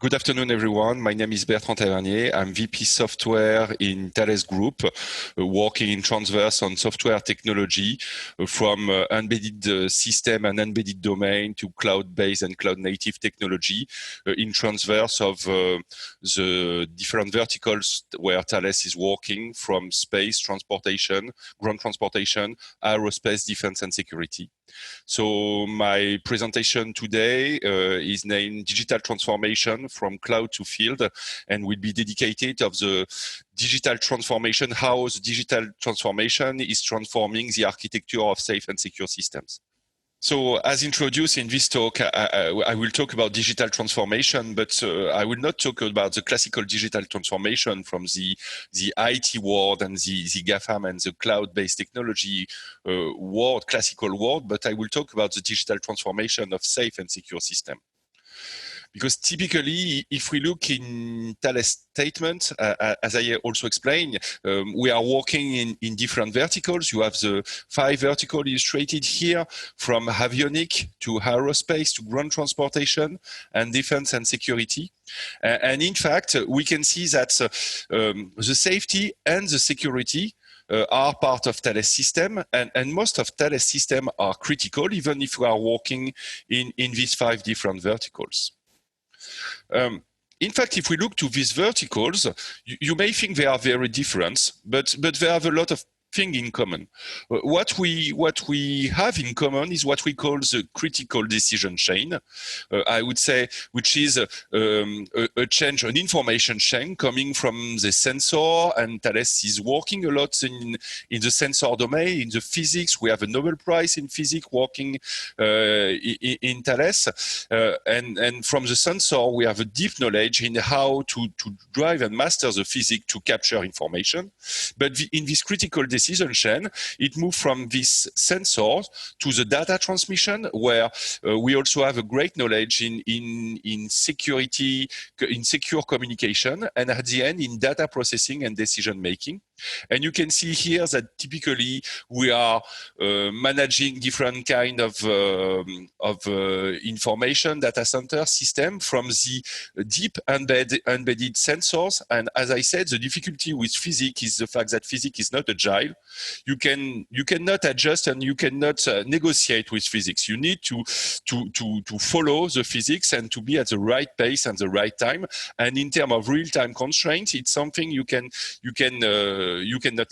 Good afternoon, everyone. My name is Bertrand Tavernier. I'm VP Software in Thales Group, working in transverse on software technology from embedded system and embedded domain to cloud-based and cloud-native technology in transverse of the different verticals where Thales is working, from space, transportation, ground transportation, aerospace, defense, and security. So my presentation today is named Digital Transformation from Cloud to Field, and will be dedicated of the digital transformation, how the digital transformation is transforming the architecture of safe and secure systems. So as introduced in this talk, I will talk about digital transformation, but I will not talk about the classical digital transformation from the IT world and the GAFAM and the cloud-based technology world, classical world, but I will talk about the digital transformation of safe and secure system. Because typically, if we look in Thales statement, as I also explained, we are working in different verticals. You have the 5 verticals illustrated here, from avionic to aerospace to ground transportation and defense and security. And in fact, we can see that the safety and the security are part of Thales system, and most of Thales system are critical, even if we are working in these 5 different verticals. In fact, if we look to these verticals, you may think they are very different, but they have a lot of things in common. What we have in common is what we call the critical decision chain. I would say, which is a change, an information chain coming from the sensor, and Thales is working a lot in the sensor domain, in the physics. We have a Nobel Prize in physics working in Thales, and from the sensor we have a deep knowledge in how to drive and master the physics to capture information. But in this critical decision chain, it moved from this sensor to the data transmission, where we also have a great knowledge in security, in secure communication, and at the end in data processing and decision making. And you can see here that typically we are managing different kind of information data center system from the deep embedded sensors. And as I said, the difficulty with physics is the fact that physics is not agile. You cannot adjust and you cannot negotiate with physics. You need to follow the physics and to be at the right pace and the right time. And in terms of real-time constraints, it's something you cannot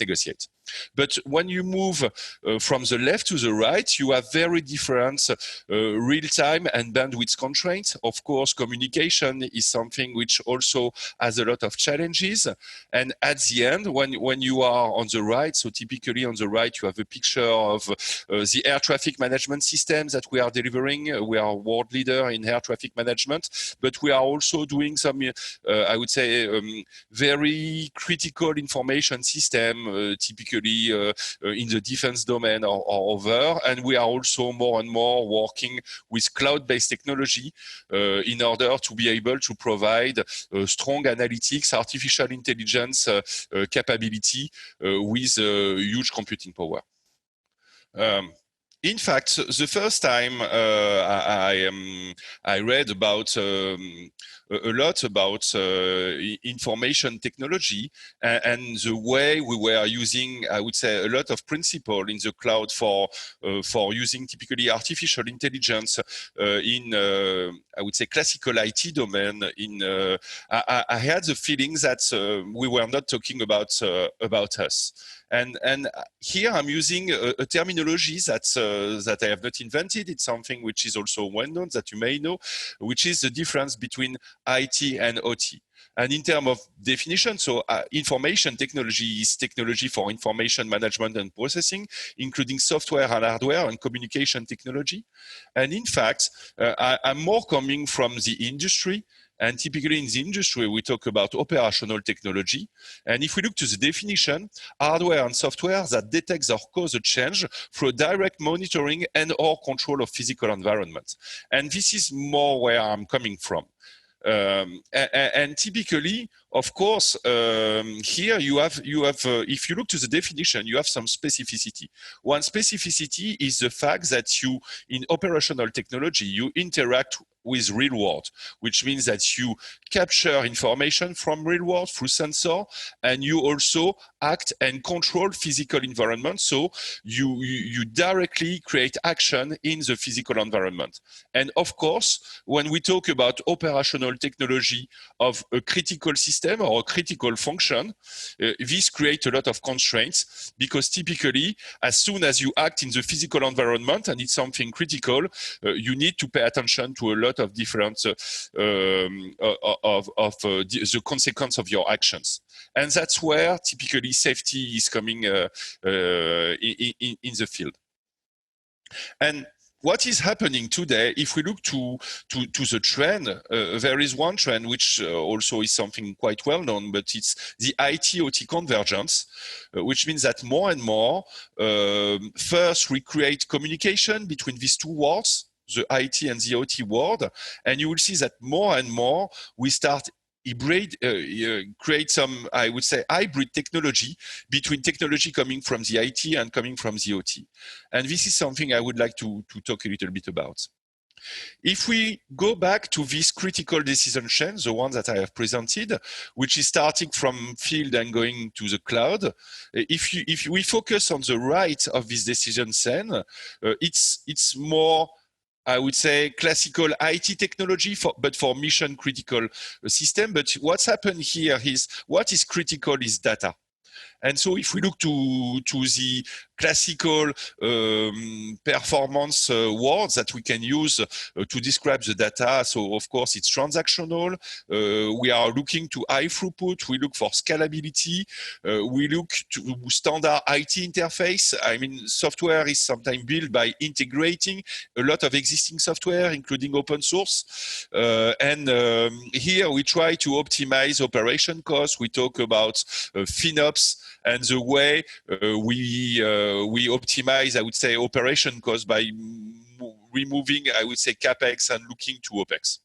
negotiate. But when you move from the left to the right, you have very different real-time and bandwidth constraints. Of course, communication is something which also has a lot of challenges. And at the end, when you are on the right, so typically on the right, you have a picture of the air traffic management systems that we are delivering. We are world leader in air traffic management, but we are also doing some, I would say, very critical information system, typically in the defense domain or over. And we are also more and more working with cloud-based technology in order to be able to provide strong analytics, artificial intelligence capability with huge computing power. In fact, the first time I read about a lot about information technology and the way we were using, I would say, a lot of principle in the cloud for using typically artificial intelligence in, I would say, classical IT domain. I had the feeling that we were not talking about us. And here I'm using a terminology that I have not invented. It's something which is also well known, that you may know, which is the difference between IT and OT. And in terms of definition, so information technology is technology for information management and processing, including software and hardware and communication technology. And in fact, I'm more coming from the industry. And typically in the industry, we talk about operational technology. And if we look to the definition, hardware and software that detects or cause a change through direct monitoring and or control of physical environment. And this is more where I'm coming from. And typically, of course, here you have if you look to the definition, you have some specificity. One specificity is the fact that you, in operational technology, you interact with real world, which means that you capture information from real world through sensor, and you also act and control physical environment. So you directly create action in the physical environment. And of course, when we talk about operational technology of a critical system or a critical function, this creates a lot of constraints, because typically, as soon as you act in the physical environment and it's something critical, you need to pay attention to a lot of different the consequence of your actions. And that's where typically safety is coming in the field. And what is happening today, if we look to the trend, there is one trend which also is something quite well known, but it's the IT-OT convergence, which means that more and more, first we create communication between these two worlds, the IT and the OT world, and you will see that more and more we start create some, I would say, hybrid technology between technology coming from the IT and coming from the OT. And this is something I would like to talk a little bit about. If we go back to this critical decision chain, the one that I have presented, which is starting from field and going to the cloud, if we focus on the right of this decision chain, it's more, I would say, classical IT technology, but for mission critical system. But what's happened here is what is critical is data. And so if we look to the classical performance words that we can use to describe the data, so of course it's transactional. We are looking to high throughput. We look for scalability. We look to standard IT interface. I mean, software is sometimes built by integrating a lot of existing software, including open source. And here we try to optimize operation costs. We talk about FinOps and the way we optimize, I would say, operation costs by removing, I would say, CapEx and looking to OpEx.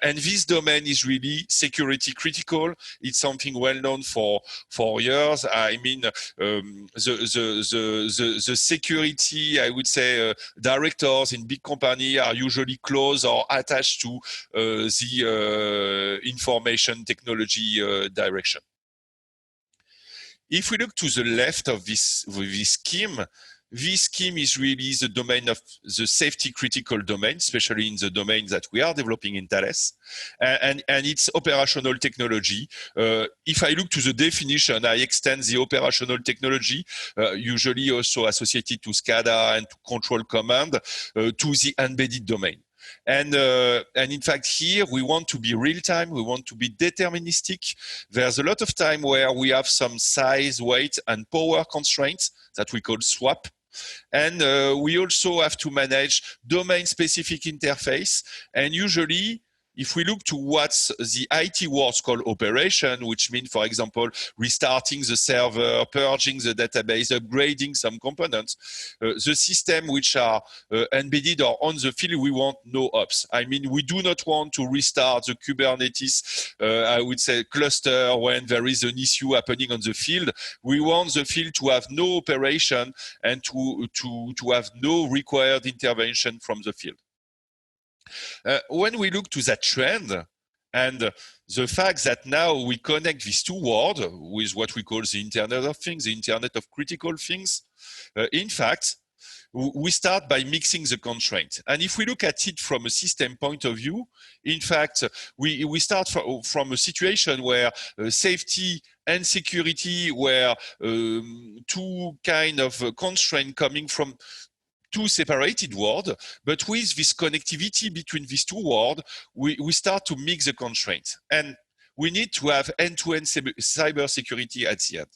And this domain is really security critical. It's something well known for years. I mean, the security, I would say, directors in big company are usually close or attached to the information technology direction. If we look to the left of this scheme is really the domain of the safety critical domain, especially in the domain that we are developing in Thales, and it's operational technology. If I look to the definition, I extend the operational technology, usually also associated to SCADA and to control command, to the embedded domain. And in fact, here we want to be real time. We want to be deterministic. There's a lot of time where we have some size, weight, and power constraints that we call SWAP. And we also have to manage domain-specific interface. And usually, if we look to what's the IT words called operation, which means, for example, restarting the server, purging the database, upgrading some components, the system which are embedded or on the field, we want no ops. I mean, we do not want to restart the Kubernetes, I would say, cluster when there is an issue happening on the field. We want the field to have no operation and to have no required intervention from the field. When we look to that trend and the fact that now we connect these two worlds with what we call the Internet of Things, the Internet of Critical Things, in fact, we start by mixing the constraint. And if we look at it from a system point of view, in fact, we start from a situation where safety and security were two kind of constraints coming from two separated worlds, but with this connectivity between these two worlds, we start to mix the constraints. And we need to have end-to-end cyber security at the end.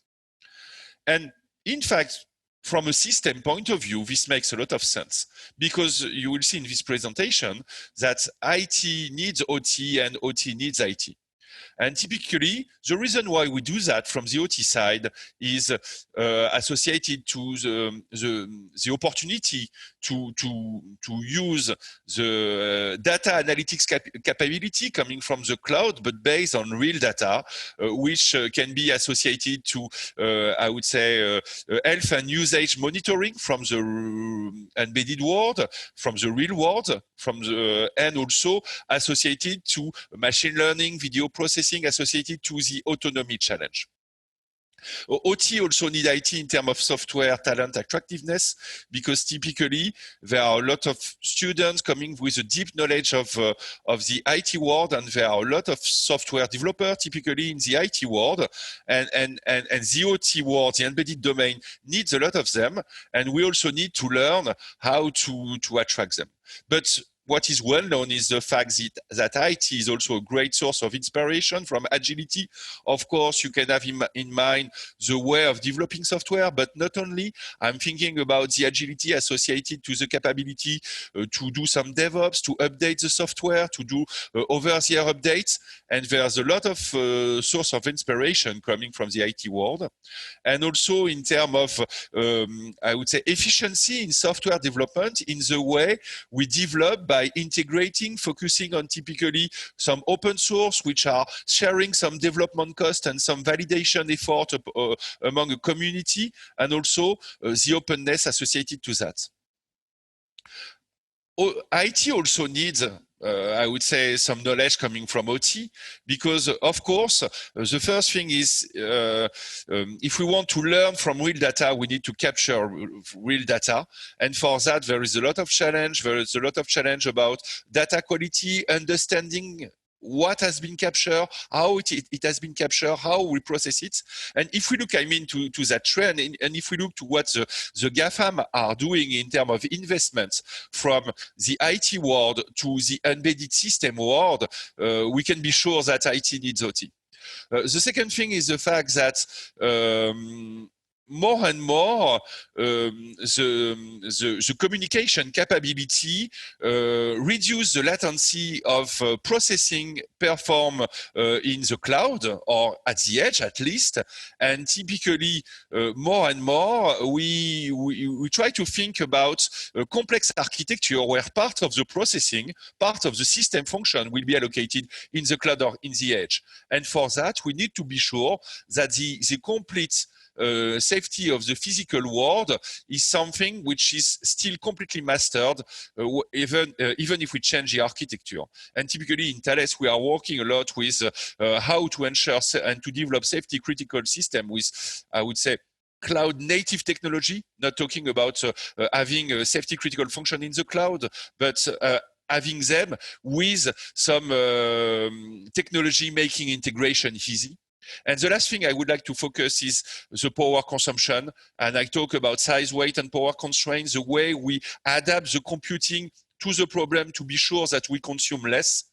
And in fact, from a system point of view, this makes a lot of sense, because you will see in this presentation that IT needs OT and OT needs IT. And typically, the reason why we do that from the OT side is associated to the opportunity to use the data analytics capability coming from the cloud, but based on real data, which can be associated to, I would say, health and usage monitoring from the embedded world, from the real world, and also associated to machine learning, video processing, associated to the autonomy challenge. OT also need IT in terms of software talent attractiveness, because typically there are a lot of students coming with a deep knowledge of the IT world, and there are a lot of software developers typically in the IT world, and the OT world, the embedded domain, needs a lot of them, and we also need to learn how to attract them. But what is well known is the fact that IT is also a great source of inspiration from agility. Of course, you can have in mind the way of developing software, but not only. I'm thinking about the agility associated to the capability to do some DevOps, to update the software, to do over-the-air updates. And there's a lot of source of inspiration coming from the IT world. And also in terms of, I would say, efficiency in software development, in the way we develop by integrating, focusing on typically some open source, which are sharing some development cost and some validation effort among a community, and also the openness associated to that. IT also needs, I would say, some knowledge coming from OT, because of course, the first thing is, if we want to learn from real data, we need to capture real data. And for that, there is a lot of challenge. There is a lot of challenge about data quality, understanding what has been captured, how it has been captured, how we process it. And if we look, to that trend, and if we look to what the GAFAM are doing in terms of investments from the IT world to the embedded system world, we can be sure that IT needs OT. The second thing is the fact that more and more the communication capability reduce the latency of processing performed in the cloud or at the edge at least, and typically more and more we try to think about a complex architecture where part of the processing, part of the system function will be allocated in the cloud or in the edge. And for that we need to be sure that the complete safety of the physical world is something which is still completely mastered, even if we change the architecture. And typically in Thales, we are working a lot with how to ensure and to develop safety critical system with, I would say, cloud native technology, not talking about having a safety critical function in the cloud, but having them with some technology making integration easy. And the last thing I would like to focus is the power consumption. And I talk about size, weight, and power constraints, the way we adapt the computing to the problem to be sure that we consume less,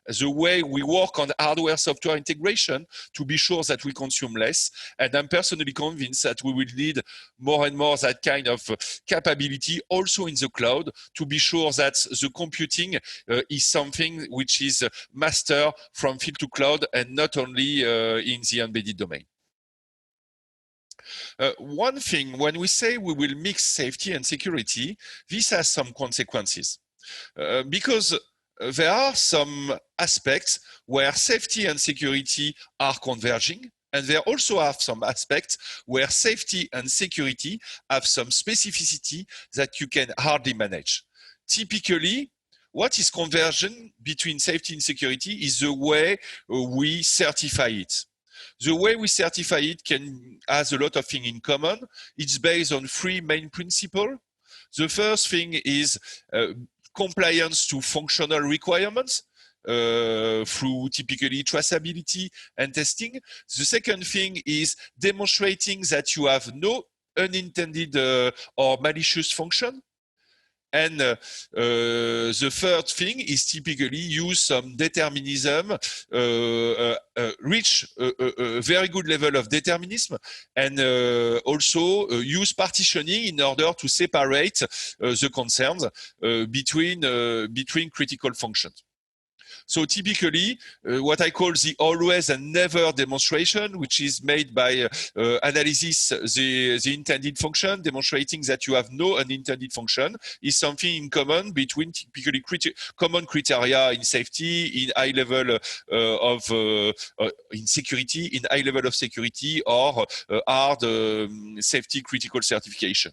the way we work on hardware-software integration to be sure that we consume less. And I'm personally convinced that we will need more and more that kind of capability also in the cloud to be sure that the computing is something which is mastered from field to cloud and not only in the embedded domain. One thing, when we say we will mix safety and security, this has some consequences. Because there are some aspects where safety and security are converging, and there also are some aspects where safety and security have some specificity that you can hardly manage. Typically, what is conversion between safety and security is the way we certify it. The way we certify it has a lot of things in common. It's based on three main principles. The first thing is compliance to functional requirements through typically traceability and testing. The second thing is demonstrating that you have no unintended or malicious function. And the third thing is typically use some determinism, reach a very good level of determinism, and also use partitioning in order to separate the concerns between critical functions. So typically, what I call the always and never demonstration, which is made by analysis the intended function, demonstrating that you have no unintended function, is something in common between typically common criteria in safety, in high level in security, in high level of security, or hard safety critical certification.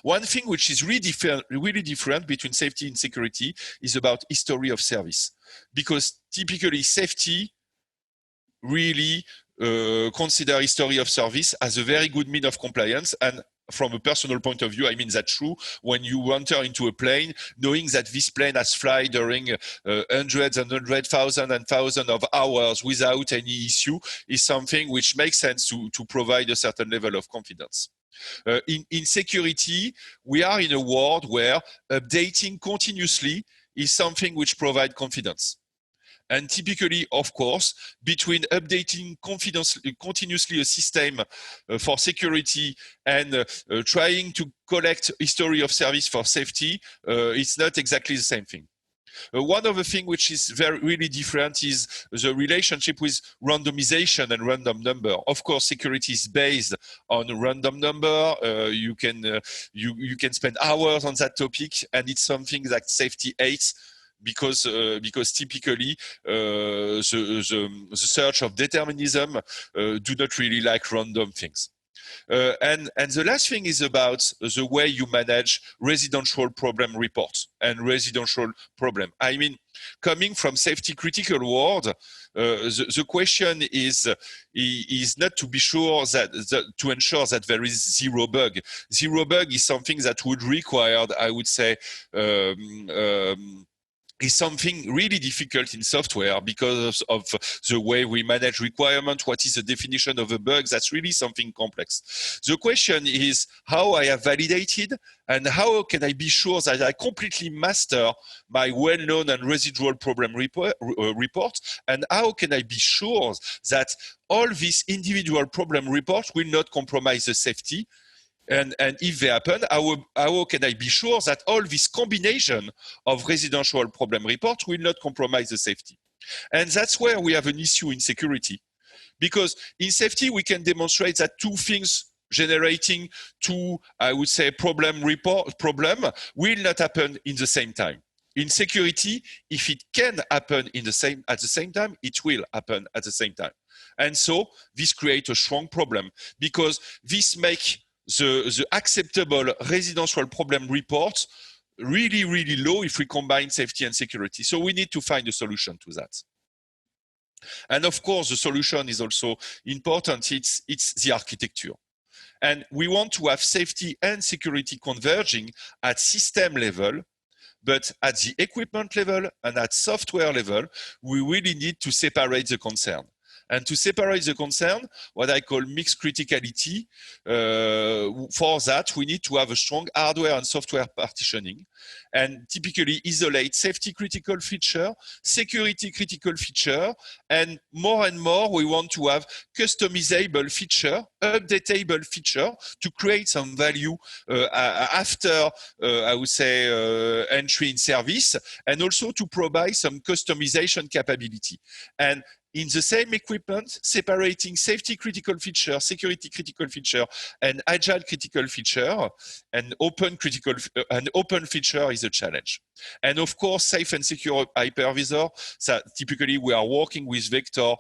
One thing which is really different between safety and security is about history of service, because typically safety really consider history of service as a very good mean of compliance. And from a personal point of view, I mean that's true when you enter into a plane, knowing that this plane has fly during hundreds and hundreds, thousands and thousands of hours without any issue is something which makes sense to provide a certain level of confidence. In security, we are in a world where updating continuously is something which provides confidence. And typically, of course, between updating continuously a system for security and trying to collect history of service for safety, it's not exactly the same thing. One other thing which is really different is the relationship with randomization and random number. Of course, security is based on random number. You can spend hours on that topic, and it's something that safety hates. Because typically the search of determinism do not really like random things. And the last thing is about the way you manage residential problem reports and residential problem. I mean, coming from safety critical world, the question is not to be sure to ensure that there is zero bug. Zero bug is something that would require, I would say, is something really difficult in software because of the way we manage requirements. What is the definition of a bug? That's really something complex. The question is how I have validated and how can I be sure that I completely master my well-known and residual problem report, and how can I be sure that all these individual problem reports will not compromise the safety. And if they happen, how can I be sure that all this combination of residential problem reports will not compromise the safety? And that's where we have an issue in security. Because in safety, we can demonstrate that two things generating two, I would say, problem will not happen in the same time. In security, if it can happen at the same time, it will happen at the same time. And so this creates a strong problem because this makes the acceptable residential problem reports really, really low if we combine safety and security. So we need to find a solution to that. And of course, the solution is also important. It's the architecture. And we want to have safety and security converging at system level, but at the equipment level and at software level, we really need to separate the concern. And to separate the concern, what I call mixed criticality, for that, we need to have a strong hardware and software partitioning and typically isolate safety critical feature, security critical feature, and more, we want to have customizable feature, updatable feature to create some value after, I would say, entry in service, and also to provide some customization capability. And in the same equipment, separating safety critical feature, security critical feature, and agile critical feature, and open feature is a challenge. And of course, safe and secure hypervisor. So typically, we are working with Vector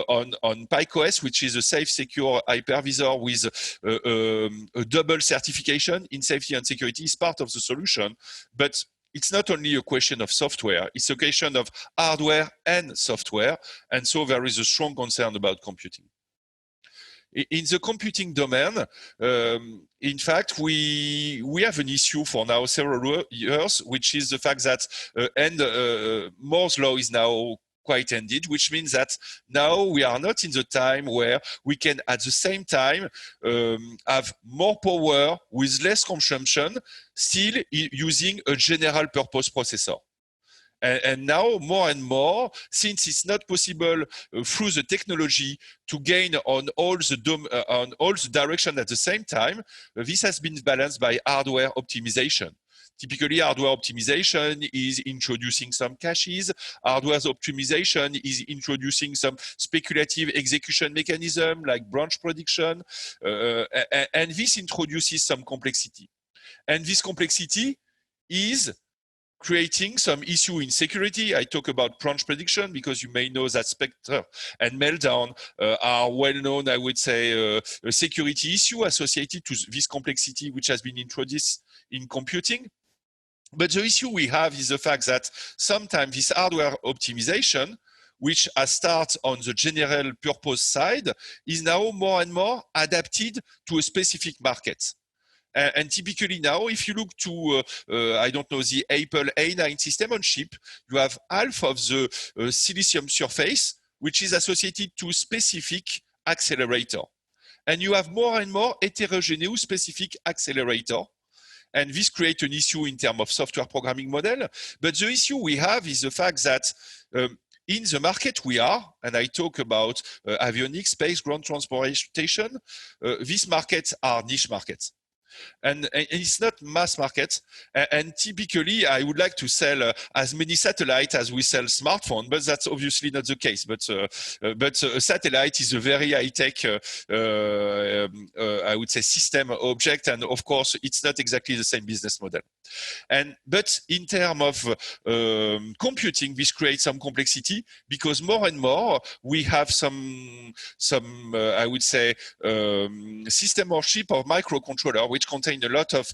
on PikeOS, which is a safe, secure hypervisor with a double certification in safety and security. Is part of the solution, but it's not only a question of software, it's a question of hardware and software. And so there is a strong concern about computing. In the computing domain, in fact, we have an issue for now several years, which is the fact that Moore's law is now quite ended, which means that now we are not in the time where we can at the same time have more power with less consumption, still using a general purpose processor. And now more and more, since it's not possible through the technology to gain on all the direction at the same time, this has been balanced by hardware optimization. Typically, hardware optimization is introducing some caches. Hardware optimization is introducing some speculative execution mechanism like branch prediction. And this introduces some complexity. And this complexity is creating some issue in security. I talk about branch prediction because you may know that Spectre and Meltdown are well known, I would say, a security issue associated to this complexity which has been introduced in computing. But the issue we have is the fact that sometimes this hardware optimization, which has started on the general purpose side, is now more and more adapted to a specific market. And typically now, if you look to, I don't know, the Apple A9 system on chip, you have half of the silicium surface, which is associated to specific accelerator. And you have more and more heterogeneous specific accelerator. And this creates an issue in terms of software programming model. But the issue we have is the fact that in the market we are, and I talk about avionics, space, ground transportation, these markets are niche markets. And it's not mass market. And typically, I would like to sell as many satellites as we sell smartphones, but that's obviously not the case. But a satellite is a very high-tech, I would say, system object, and of course, it's not exactly the same business model. But in terms of computing, this creates some complexity because more and more we have some I would say system or chip or microcontroller which contain a lot of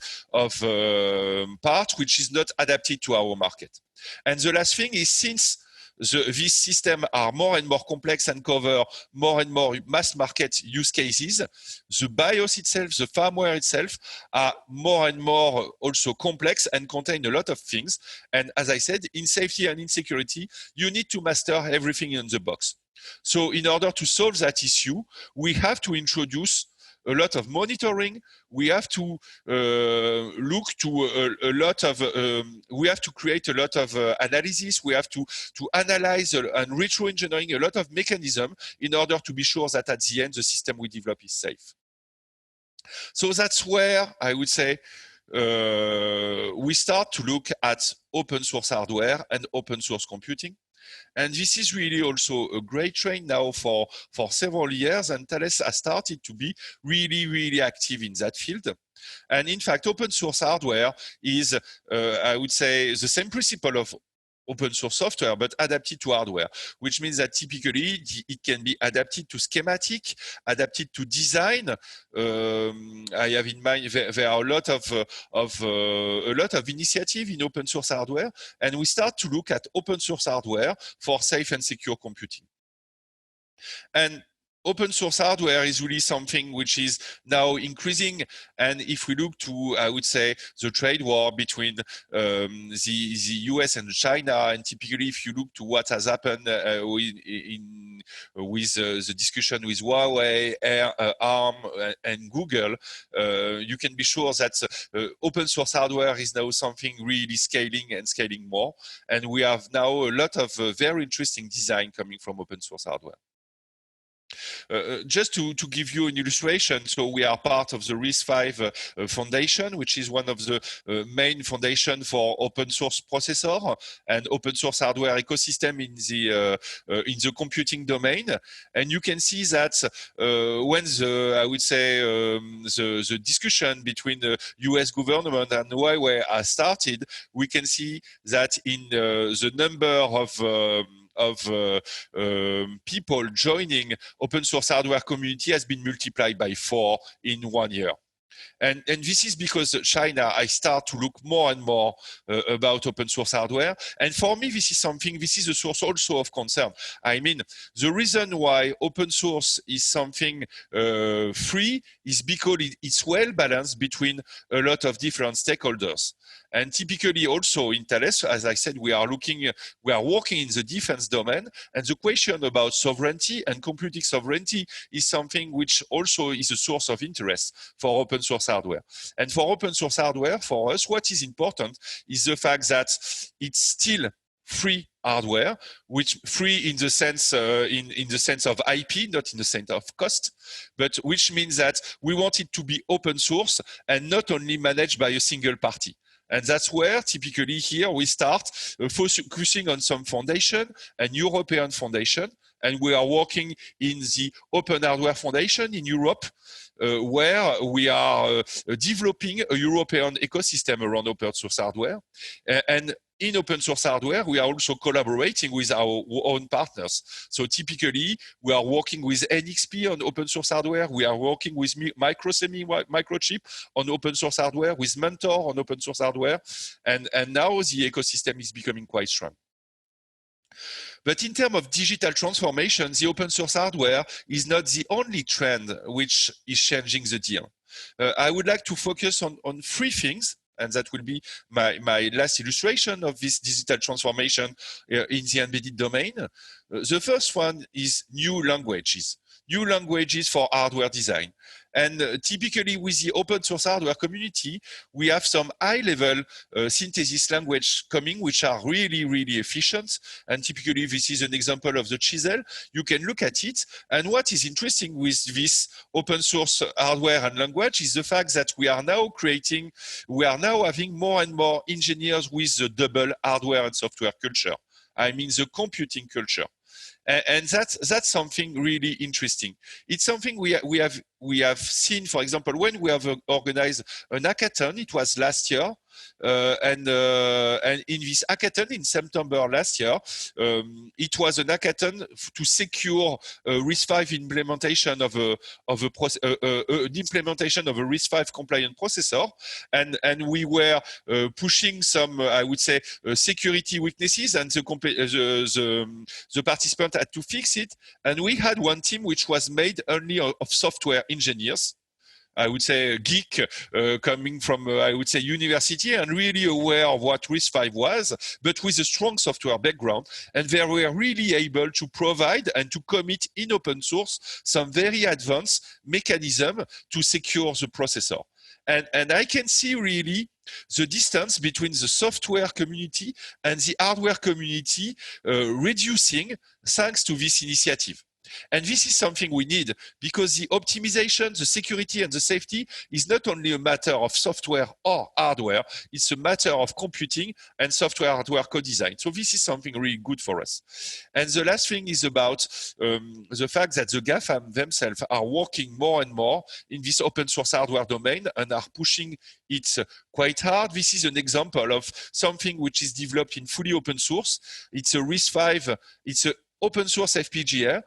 parts which is not adapted to our market. And the last thing is, since these systems are more and more complex and cover more and more mass market use cases, the BIOS itself, the firmware itself are more and more also complex and contain a lot of things. And as I said, in safety and in security, you need to master everything in the box. So in order to solve that issue, we have to introduce a lot of monitoring. We have to look to a lot of, we have to create a lot of analysis. We have to analyze and retro-engineering a lot of mechanism in order to be sure that at the end, the system we develop is safe. So that's where I would say we start to look at open source hardware and open source computing. And this is really also a great trend now for several years, and Thales has started to be really, really active in that field. And in fact, open source hardware is, I would say, the same principle of open source software, but adapted to hardware, which means that typically it can be adapted to schematic, adapted to design. I have in mind there are a lot of initiative in open source hardware, and we start to look at open source hardware for safe and secure computing. And open source hardware is really something which is now increasing. And if we look to, I would say, the trade war between the US and China, and typically if you look to what has happened with the discussion with Huawei, ARM, and Google, you can be sure that open source hardware is now something really scaling and scaling more. And we have now a lot of very interesting design coming from open source hardware. Just to give you an illustration, so we are part of the RISC-V Foundation, which is one of the main foundation for open source processor and open source hardware ecosystem in the computing domain. And you can see that when I would say the discussion between the US government and Huawei has started, we can see that in the number of people joining open source hardware community has been multiplied by 4 in 1 year. And this is because China, I start to look more and more about open source hardware. And for me, this is a source also of concern. I mean, the reason why open source is something free is because it's well balanced between a lot of different stakeholders. And typically also in Thales, as I said, we are working in the defense domain, and the question about sovereignty and computing sovereignty is something which also is a source of interest for open source hardware. And for open source hardware, for us, what is important is the fact that it's still free hardware, which free in the sense in the sense of IP, not in the sense of cost, but which means that we want it to be open source and not only managed by a single party. And that's where typically here we start focusing on some foundation, an European foundation, and we are working in the Open Hardware Foundation in Europe, where we are developing a European ecosystem around open source hardware. And in open source hardware, we are also collaborating with our own partners. So typically, we are working with NXP on open source hardware. We are working with Microsemi, Microchip on open source hardware, with Mentor on open source hardware. And now the ecosystem is becoming quite strong. But in terms of digital transformation, the open source hardware is not the only trend which is changing the deal. I would like to focus on three things, and that will be my last illustration of this digital transformation in the embedded domain. The first one is new languages for hardware design. And typically with the open source hardware community, we have some high-level synthesis language coming, which are really, really efficient. And typically this is an example of the chisel. You can look at it. And what is interesting with this open source hardware and language is the fact that we are now having more and more engineers with the double hardware and software culture. I mean the computing culture. And that's something really interesting. It's something we have seen, for example, when we have organized an hackathon. It was last year, and in this hackathon in September last year, it was an hackathon to secure a RISC-V implementation of an implementation of a RISC-V compliant processor, and we were pushing some, I would say, security weaknesses, and the participant had to fix it. And we had one team which was made only of software engineers. I would say a geek coming from, I would say, university, and really aware of what RISC-V was, but with a strong software background. And they were really able to provide and to commit in open source some very advanced mechanism to secure the processor. And I can see really the distance between the software community and the hardware community reducing thanks to this initiative. And this is something we need, because the optimization, the security, and the safety is not only a matter of software or hardware, it's a matter of computing and software hardware co-design. So this is something really good for us. And the last thing is about the fact that the GAFAM themselves are working more and more in this open source hardware domain and are pushing it quite hard. This is an example of something which is developed in fully open source. It's a RISC-V, it's a open source FPGA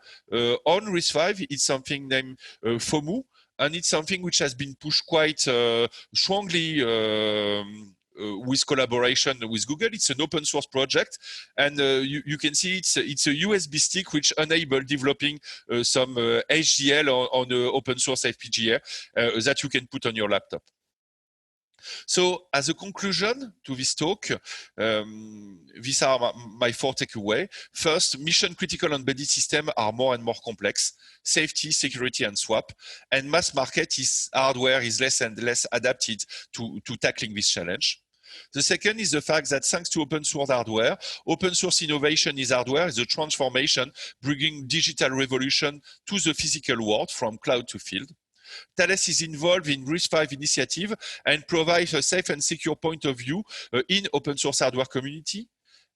on RISC-V. It's something named FOMU, and it's something which has been pushed quite strongly with collaboration with Google. It's an open source project, and you can see it's a USB stick which enables developing some HDL on an open source FPGA that you can put on your laptop. So as a conclusion to this talk, these are my four takeaways. First, mission critical embedded systems are more and more complex. Safety, security, and swap. And mass market hardware is less and less adapted to tackling this challenge. The second is the fact that thanks to open source hardware, open source innovation is hardware is a transformation, bringing digital revolution to the physical world from cloud to field. Thales is involved in RISC-V initiative and provides a safe and secure point of view in open source hardware community.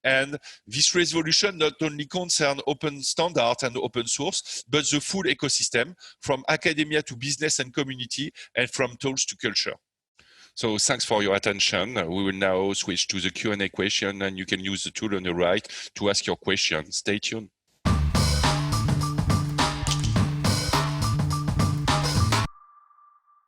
And this resolution not only concerns open standard and open source, but the full ecosystem from academia to business and community, and from tools to culture. So thanks for your attention. We will now switch to the Q&A question, and you can use the tool on the right to ask your question. Stay tuned.